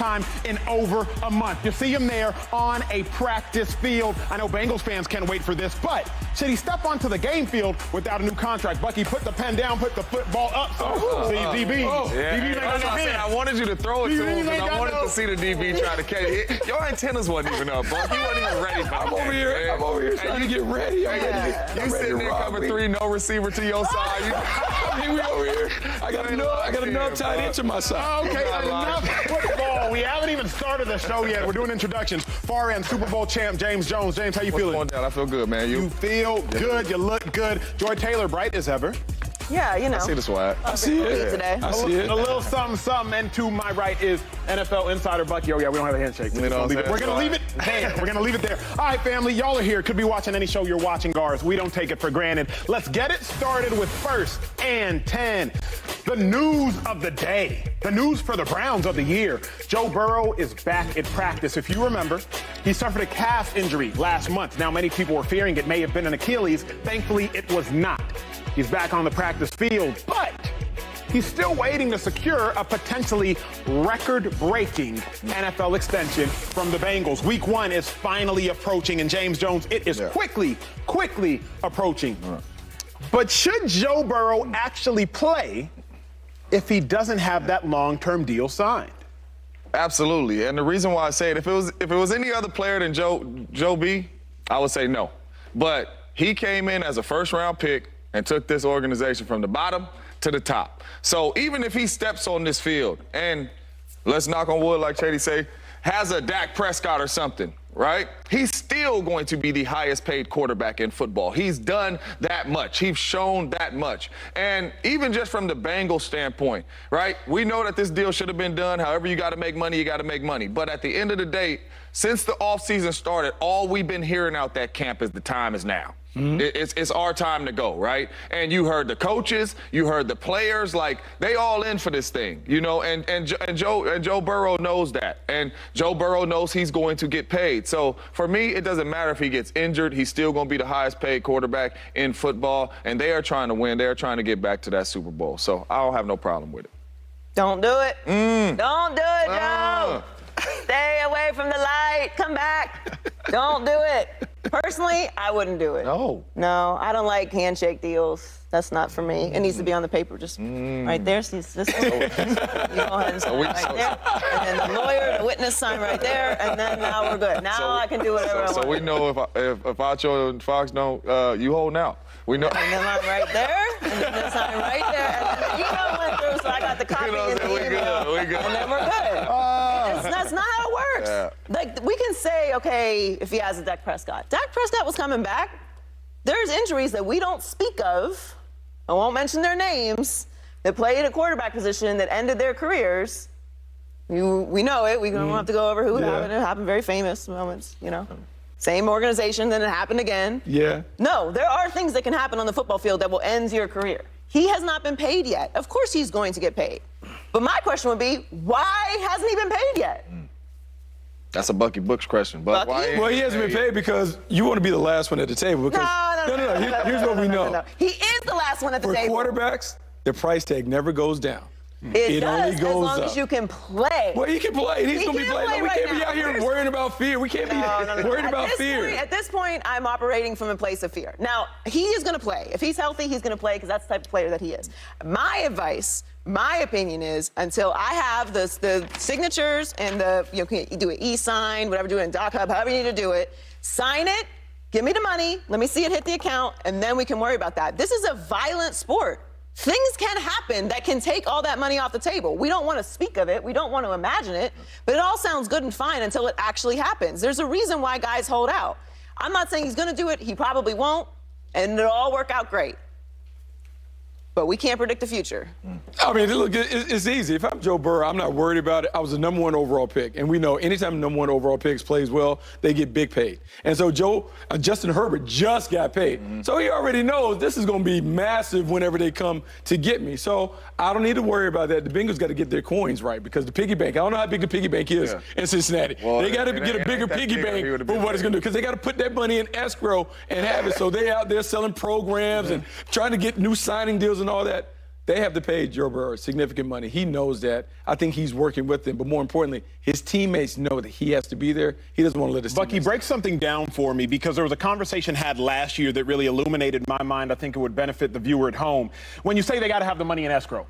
time in over a month. You see him there on a practice field. I know Bengals fans can't wait for this, but should he step onto the game field without a new contract? Bucky, put the pen down, put the football up. See, DB. Yeah. DB I wanted you to throw it to him because I wanted to see the DB try to catch it. Your antennas wasn't even up, Buck. He wasn't even ready for I'm over here trying to get ready. You sitting there cover 3, no receiver to your side. We over here. I got enough tied into my side. Okay, enough football. We haven't even started the show yet. We're doing introductions. Far end Super Bowl champ James Jones. James, how you feeling? What's going down? I feel good, man. You feel good. You look good. Joy Taylor, bright as ever. Yeah, you know. I see the swag. I see it today. I see it. A little something. And to my right is NFL insider Bucky. Oh, yeah, we don't have a handshake. We're going to leave it there. We're going to leave it there. All right, family, y'all are here. Could be watching any show you're watching, guards. We don't take it for granted. Let's get it started with First and 10. The news of the day. The news for the Browns of the year. Joe Burrow is back at practice. If you remember, he suffered a calf injury last month. Now, many people were fearing it may have been an Achilles. Thankfully, it was not. He's back on the practice field, but he's still waiting to secure a potentially record-breaking NFL extension from the Bengals. Week 1 is finally approaching, and James Jones, it is quickly approaching. But should Joe Burrow actually play if he doesn't have that long-term deal signed? Absolutely, and the reason why I say it, if it was any other player than Joe B, I would say no. But he came in as a first-round pick and took this organization from the bottom to the top. So even if he steps on this field and, let's knock on wood like Chady say, has a Dak Prescott or something, right? He's still going to be the highest paid quarterback in football. He's done that much. He's shown that much. And even just from the Bengals standpoint, right? We know that this deal should have been done. However you got to make money, you got to make money. But at the end of the day, since the offseason started, all we've been hearing out that camp is the time is now. It's our time to go, right? And you heard the coaches, you heard the players, like they all in for this thing, you know. And Joe Burrow knows that, and Joe Burrow knows he's going to get paid. So for me, it doesn't matter if he gets injured; he's still going to be the highest paid quarterback in football. And they are trying to win; they are trying to get back to that Super Bowl. So I don't have no problem with it. Don't do it. Don't do it, Joe. Stay away from the light. Come back. Don't do it. Personally, I wouldn't do it. No, I don't like handshake deals. That's not for me. It needs to be on the paper, just right there. So just you go ahead and sign right there. And then the lawyer, the witness sign right there, and then now we're good. Now I can do whatever I want. So we know if Acho and Fox don't, you holding out. We know. And then I'm right there, and then the sign right there, and then the email went through, so I got the copy in the email, we good. and then we're good. That's not how it works. Yeah. Like, we can say, okay, if he has a Dak Prescott. Dak Prescott was coming back. There's injuries that we don't speak of, I won't mention their names, that played a quarterback position that ended their careers. We know it. We don't have to go over who it happened. It happened, very famous moments, you know. Same organization, then it happened again. Yeah. No, there are things that can happen on the football field that will end your career. He has not been paid yet. Of course he's going to get paid. But my question would be, why hasn't he been paid yet? That's a Bucky Brooks question. But why? Well, he hasn't been paid because you want to be the last one at the table. Because, No. Here's what we know. He is the last one at the For table. quarterbacks, the price tag never goes down. It does, only goes as long up. as you can play. Well, he can play. He's He going to be can playing. play We right can't be now. out here worrying about fear. We can't be worried about fear. At this point, I'm operating from a place of fear. Now, he is going to play. If he's healthy, he's going to play because that's the type of player that he is. My advice, my opinion is, until I have the signatures and you do an e-sign, whatever, do it in Doc Hub, however you need to do it, sign it, give me the money, let me see it hit the account, and then we can worry about that. This is a violent sport. Things can happen that can take all that money off the table. We don't want to speak of it. We don't want to imagine it. But it all sounds good and fine until it actually happens. There's a reason why guys hold out. I'm not saying he's going to do it. He probably won't. And it'll all work out great. But we can't predict the future. I mean, look, it's easy. If I'm Joe Burrow, I'm not worried about it. I was the #1 overall pick. And we know anytime the #1 overall picks plays well, they get big paid. And so Justin Herbert just got paid. So he already knows this is going to be massive whenever they come to get me. So I don't need to worry about that. The Bengals got to get their coins right because the piggy bank, I don't know how big the piggy bank is in Cincinnati. Well, they got to get a bigger piggy bank for what it's going to do because they got to put that money in escrow and have it. So they out there selling programs and trying to get new signing deals and all that. They have to pay Joe Burrow significant money. He knows that. I think he's working with them. But more importantly, his teammates know that he has to be there. He doesn't want to let his Bucky, teammates break something down for me, because there was a conversation had last year that really illuminated my mind. I think it would benefit the viewer at home. When you say they got to have the money in escrow,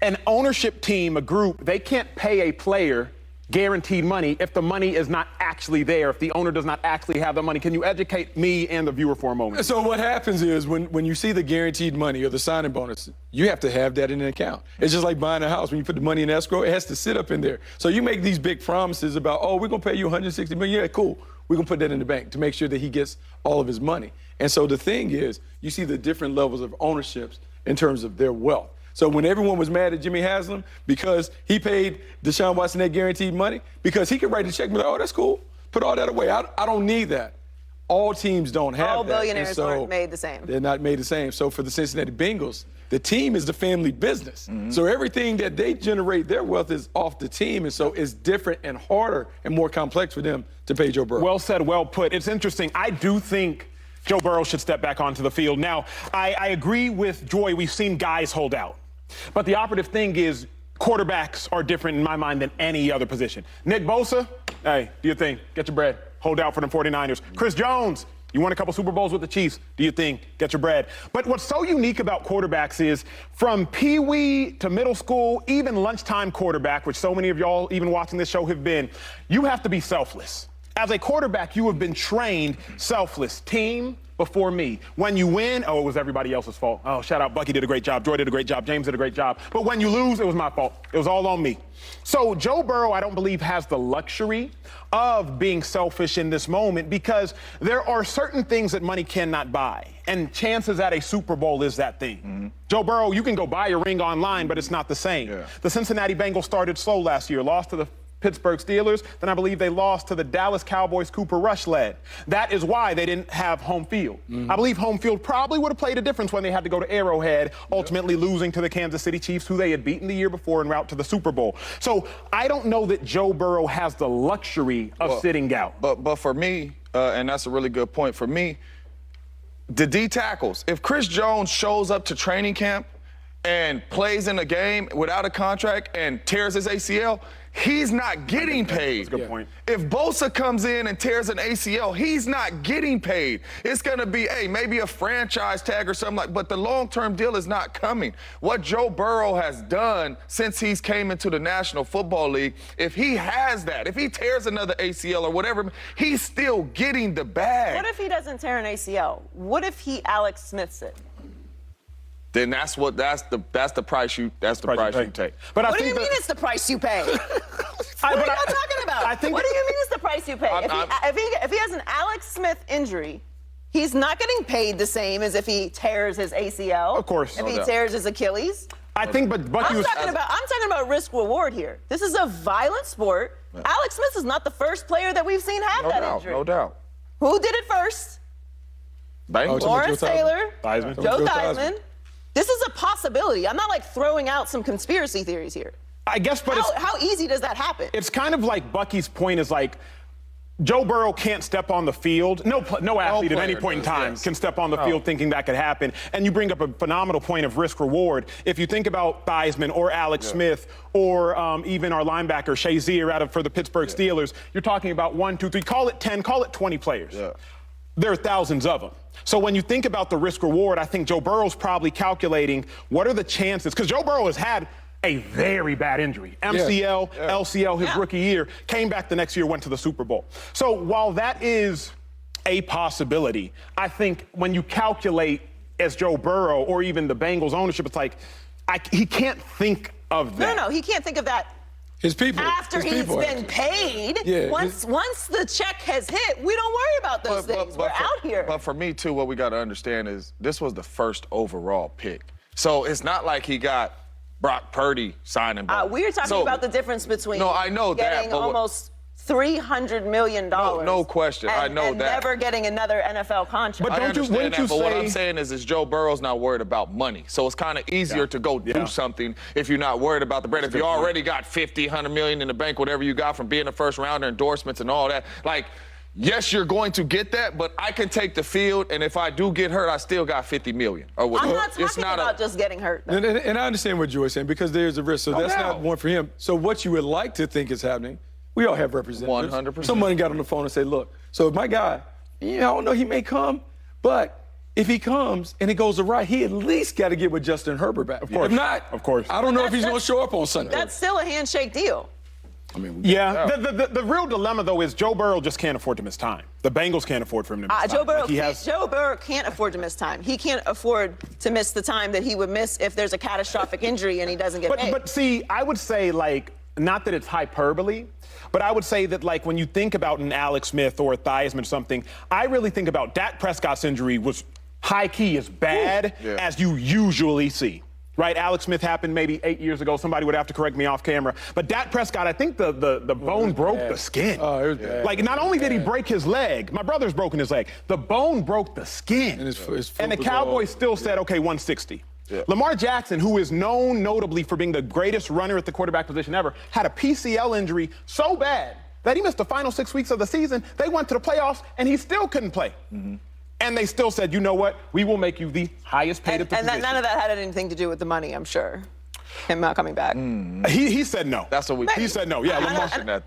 an ownership team, a group, they can't pay a player guaranteed money if the money is not actually there, if the owner does not actually have the money. Can you educate me and the viewer for a moment? So what happens is when you see the guaranteed money or the signing bonus, you have to have that in an account. It's just like buying a house. When you put the money in escrow, it has to sit up in there. So you make these big promises about, oh, we're going to pay you $160 million. Yeah, cool. We're going to put that in the bank to make sure that he gets all of his money. And so the thing is, you see the different levels of ownerships in terms of their wealth. So when everyone was mad at Jimmy Haslam because he paid Deshaun Watson that guaranteed money, because he could write a check and be like, oh, that's cool. Put all that away. I don't need that. All teams don't have that. All billionaires aren't made the same. They're not made the same. So for the Cincinnati Bengals, the team is the family business. So everything that they generate, their wealth is off the team. And so it's different and harder and more complex for them to pay Joe Burrow. Well said, well put. It's interesting. I do think Joe Burrow should step back onto the field. Now, I agree with Joy. We've seen guys hold out. But the operative thing is quarterbacks are different in my mind than any other position. Nick Bosa, hey, do your thing. Get your bread. Hold out for them 49ers. Chris Jones, you won a couple Super Bowls with the Chiefs. Do your thing. Get your bread. But what's so unique about quarterbacks is from peewee to middle school, even lunchtime quarterback, which so many of y'all even watching this show have been, you have to be selfless. As a quarterback, you have been trained selfless. Team before me. When you win, oh, it was everybody else's fault. Oh, shout out, Bucky did a great job. Joy did a great job. James did a great job. But when you lose, it was my fault. It was all on me. So Joe Burrow, I don't believe, has the luxury of being selfish in this moment, because there are certain things that money cannot buy. And chances at a Super Bowl is that thing. Joe Burrow, you can go buy a ring online, but it's not the same. Yeah. The Cincinnati Bengals started slow last year, lost to the Pittsburgh Steelers, then I believe they lost to the Dallas Cowboys Cooper Rush led. That is why they didn't have home field. I believe home field probably would have played a difference when they had to go to Arrowhead, ultimately losing to the Kansas City Chiefs, who they had beaten the year before en route to the Super Bowl. So I don't know that Joe Burrow has the luxury of sitting out. But for me, and that's a really good point, for me, the D tackles, if Chris Jones shows up to training camp and plays in a game without a contract and tears his ACL, he's not getting paid. That's a good point. If Bosa comes in and tears an ACL, he's not getting paid. It's going to be, hey, maybe a franchise tag or something like, but the long-term deal is not coming. What Joe Burrow has done since he's came into the National Football League, if he has that, if he tears another ACL or whatever, he's still getting the bag. What if he doesn't tear an ACL? What if he Alex Smiths it? Then that's the price you take. But what do you mean it's the price you pay? What are you talking about? What do you mean it's the price you pay? If he has an Alex Smith injury, he's not getting paid the same as if he tears his ACL. Of course. If he tears his Achilles. I think, but Bucky I'm talking about risk reward here. This is a violent sport. Yeah. Alex Smith is not the first player that we've seen have that injury. No doubt. Who did it first? Lawrence Taylor, Joe Theismann. This is a possibility. I'm not like throwing out some conspiracy theories here. I guess, but how easy does that happen? It's kind of like Bucky's point is like, Joe Burrow can't step on the field. No athlete at any point in time can step on the field thinking that could happen. And you bring up a phenomenal point of risk reward. If you think about Theismann or Alex Smith or even our linebacker Shazier for the Pittsburgh Steelers, you're talking about 1, 2, 3, call it 10, call it 20 players. Yeah. There are thousands of them. So when you think about the risk reward, I think Joe Burrow's probably calculating what are the chances, because Joe Burrow has had a very bad injury. MCL, LCL his rookie year, came back the next year, went to the Super Bowl. So while that is a possibility, I think when you calculate as Joe Burrow or even the Bengals ownership, it's like he can't think of that. No, he can't think of that. His people. After he's been paid, once the check has hit, we don't worry about those things. We're out here. But for me, too, what we got to understand is this was the first overall pick. So it's not like he got Brock Purdy signing. We were talking about the difference between getting almost $300 million. No question. I know and that. Never getting another NFL contract. But I understand that, but what I'm saying is Joe Burrow's not worried about money. So it's kind of easier to go do something if you're not worried about the bread. If you already got $50, $100 million in the bank, whatever you got from being a first rounder, endorsements and all that, like, yes, you're going to get that, but I can take the field, and if I do get hurt, I still got $50 million. Or I'm not talking about just getting hurt. And I understand what Joy's saying, because there's a risk. So that's not one for him. So what you would like to think is happening, we all have representatives. 100%. Somebody got on the phone and say, look, so my guy, I don't know, he may come, but if he comes and it goes awry, he at least got to get with Justin Herbert back. Of course. If not, of course. I don't know if he's going to show up on Sunday. That's still a handshake deal. I mean, yeah. The real dilemma, though, is Joe Burrow just can't afford to miss time. The Bengals can't afford for him to miss time. Joe Burrow can't afford to miss time. He can't afford to miss the time that he would miss if there's a catastrophic injury and he doesn't get paid. But see, I would say, like, not that it's hyperbole, but I would say that, like, when you think about an Alex Smith or a Theismann or something, I really think about Dak Prescott's injury was high-key as bad as you usually see. Right, Alex Smith happened maybe 8 years ago. Somebody would have to correct me off camera. But Dak Prescott, I think the bone broke the skin. Oh, it was bad. Like, not only did he break his leg, my brother's broken his leg, the bone broke the skin. And the Cowboys still said, okay, 160. Yeah. Lamar Jackson, who is known notably for being the greatest runner at the quarterback position ever, had a PCL injury so bad that he missed the final 6 weeks of the season. They went to the playoffs, and he still couldn't play. Mm-hmm. And they still said, you know what? We will make you the highest paid at the position. And none of that had anything to do with the money, I'm sure. Him not coming back. He said no. That's what we. He said no. Yeah, Lamar.